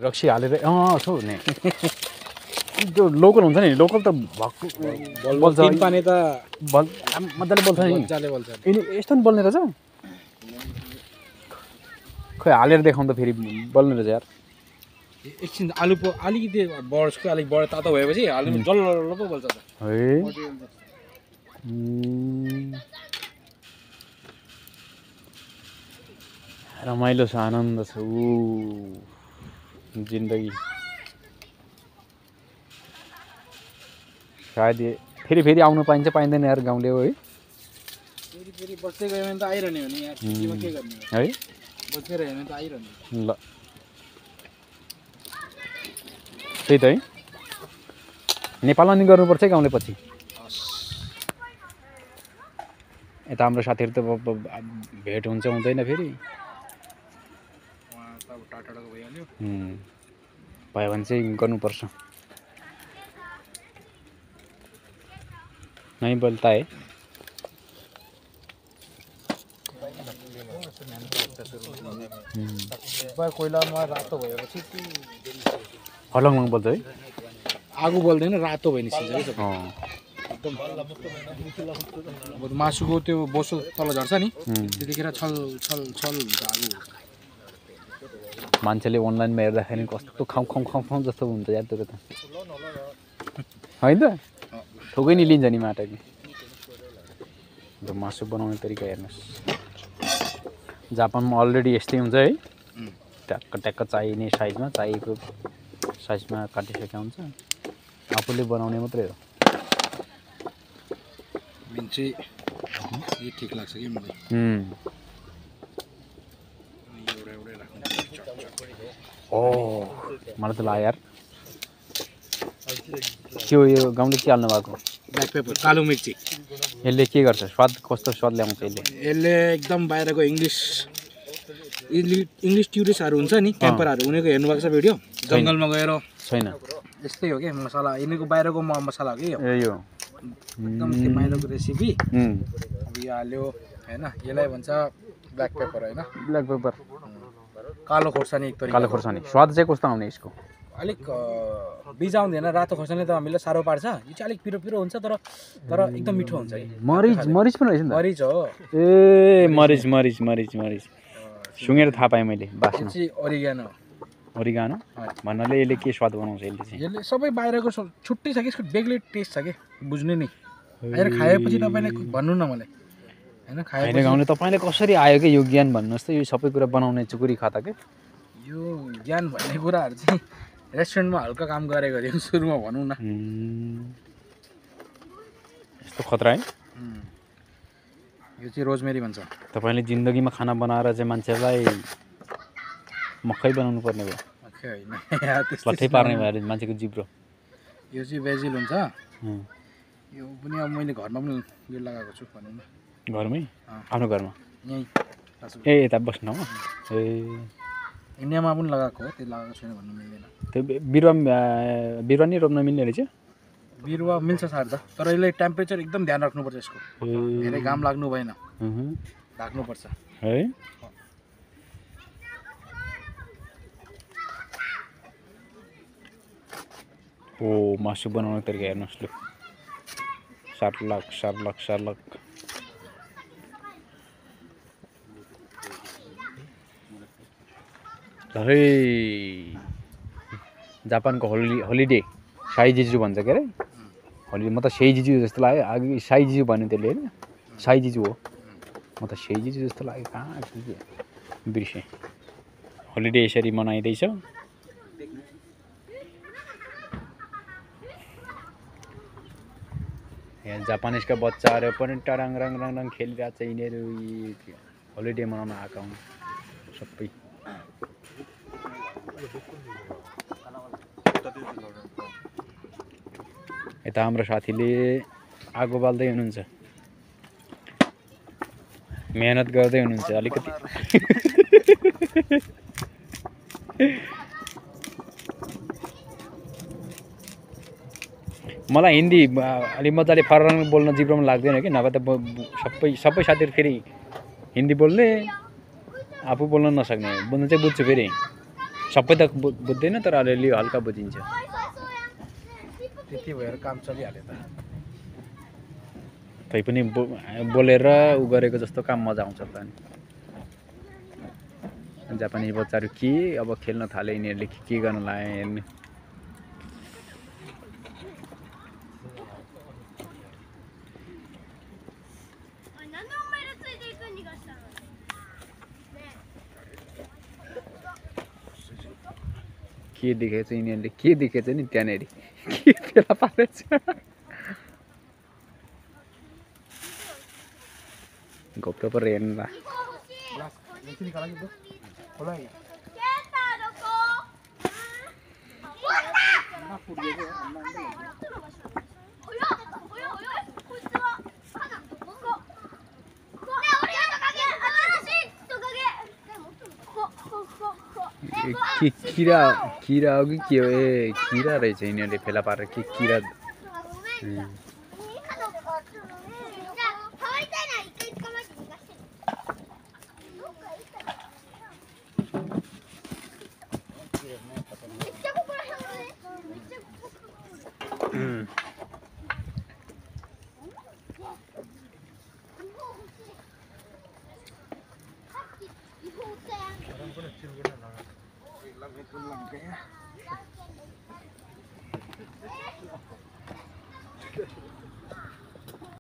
रक्सी हालेर छौ नि त्यो लोकल हुन्छ नि लोकल त भक्कु बोल्छ तीन पानी त मजाले बोल्छ नि मजाले बोल्छ यस्तो नि बोल्ने रहेछ खोइ हालेर देखाउँ त फेरि बोल्ने रहेछ यार एकछिन आलु पो अलिकति बढ्छ अलिक बढ तातो भएपछि आलु जल्लो पो बोल्छ त है रमाइलो छ आनन्द छ जिन्दगी सायद फेरि आउनु पाइन्छ पाइँदैन यार गाउँले हो है फेरि बस्दै गयो भने त आइरहने हो नि यार छुट्टीमा के गर्ने है बस्दै रह्यो भने त आइरहने ल त्यही त है नेपालमा नि गर्नुपर्छ गाउँले पछि यता हाम्रो साथीहरू त भेट हुन्छ हुँदैन फेरि भयो भने चाहिँ गर्नुपर्छ नै बोल्ता है कोइलामा रातो भएपछि हलङमा बोल्छ है आगो बोल्दैन रातो भयो नि सिज एकदम मासुको त्यो बोसो तल झर्छ नि त्यतिखेर छल छल छल हुन्छ आगो मान्छेले अनलाइनमा हेर्दाखेरि कस्तो खाउँ खाउँ खाउँ खाउँ जस्तो हुन्छ यार त्यो त होइन त ठोकै नि लिन्छ नि माटाले मासु बनाउने तरिका हेर्नुहोस् जापानमा अलरेडी यस्तै हुन्छ है ट्याक्क ट्याक्क चाहिने साइजमा चाहिएको साइजमा काटिसकेको हुन्छ आफूले बनाउने मात्रै हो चाहिँ यो ठिक लाग्छ कि मलाई मलाई त लाग्यो यार त्यो यो गाउँले के हाल्नु भएको ब्ल्याक पेपर कालो मिर्ची यसले के गर्छ स्वाद कस्तो स्वाद ल्याउँछ यसले एकदम बाहिरको इङ्ग्लिस टुरिस्टहरू हुन्छ नि क्याम्परहरू उनीहरूको हेर्नुभएको छ भिडियो जङ्गलमा गएर छैन यस्तै हो कि मसला यिनीहरूको बाहिरको मसला हो कि यो एकदम त्यो बाहिरको रेसिपी अब यो हाल्यो होइन यसलाई भन्छ ब्ल्याक पेपर होइन ब्ल्याक पेपर कालो खोर्सानी एक तरिका कालो खोर्सानी स्वाद चाहिँ कस्तो आउने यसको अलिक बिजाउँदैन रातो खोर्सानी त हामीलाई साह्रो पार्छ यो चाहिँ अलिक पिरो पिरो हुन्छ तर एकदम मिठो हुन्छ है मरिच पनि रहेछ नि मरिच हो ए मरिच मरिच मरिच मरिच सुँगेर थाहा पाएँ मैले बास्न ओरिगानो ओरिगानो भन्नाले यसले के स्वाद बनाउँछ यसले सबै बाहिरको छुट्टै छ कि यसको बेग्लै टेस्ट छ कि बुझ्नु नि आएर खाएपछि तपाईँले भन्नु न मलाई होइन खाएर गाउँले तपाईँले कसरी आयो कि यो ज्ञान भन्नुहोस् त यो सबै कुरा बनाउने चुकुरी खाता के यो ज्ञान भन्ने कुराहरू चाहिँ रेस्टुरेन्टमा हल्का काम गरेको थियो सुरुमा भनौँ न यस्तो खतरा है यो चाहिँ रोजमेरी भन्छ तपाईँले जिन्दगीमा खाना बनाएर चाहिँ मान्छेलाई मकै बनाउनु पर्ने भयो मकै होइन लट्ठै पार्ने भयो मान्छेको जिब्रो यो चाहिँ बेजिल हुन्छ यो पनि अब मैले घरमा पनि यो लगाएको छु भनौँ न घरमै आफ्नो घरमा यहीँ ए यता बस्नु ए इन्डियामा पनि लगाएको हो त्यो लगाएको छैन भन्नु मिल्दैन त्यो बिरुवा नि रोप्न मिल्ने रहेछ बिरुवा मिल्छ सार त तर यसले टेम्परेचर एकदम ध्यान राख्नुपर्छ यसको धेरै घाम लाग्नु भएन ढाक्नुपर्छ है ओ मासु बनाउने तरिका हेर्नुहोस् लु सार्लक सार्लक सार्लक है जापानको होलिडे साइजिजु भन्छ के अरे होलिडे म त सेइजिजु जस्तो लाग्यो अघि साइजिजु भन्यो त्यसले होइन साइजिजु हो म त सेइजिजु जस्तो लाग्यो कहाँ बिर्सेँ होलिडे यसरी मनाइँदैछ यहाँ जापानिजका बच्चाहरू पनि टराङ रङ रङ रङ खेलिरहेको छ यिनीहरू होलिडे मनाउन आएका हुन् सबै यता हाम्रो साथीले आगो बाल्दै हुनुहुन्छ मेहनत गर्दै हुनुहुन्छ अलिकति मलाई हिन्दी अलि मजाले फररङ बोल्न जिब्रोमा लाग्दैन कि नभए त सबै साथीहरू फेरि हिन्दी बोल्ने आफू बोल्न नसक्ने बोल्न चाहिँ बुझ्छु फेरि सबै त बुझ्दैन तर अलिअलि हल्का बुझिन्छ। त्यति भएर काम चलिहाल्यो त। तैपनि बोलेर उ गरेको जस्तो काम मजा आउँछ त नि। जापानिज बच्चाहरू के अब खेल्न थाले यिनीहरूले के गर्न लाए हेर्ने। के देखेछ यिनीहरूले के देखेछ नि त्यहाँनेरि के फेला पारेछ। घोप्रो पर हेर्नु किरा हो कि के हो? ए किरा रहेछ यिनीहरूले फेला पारेर के किरा।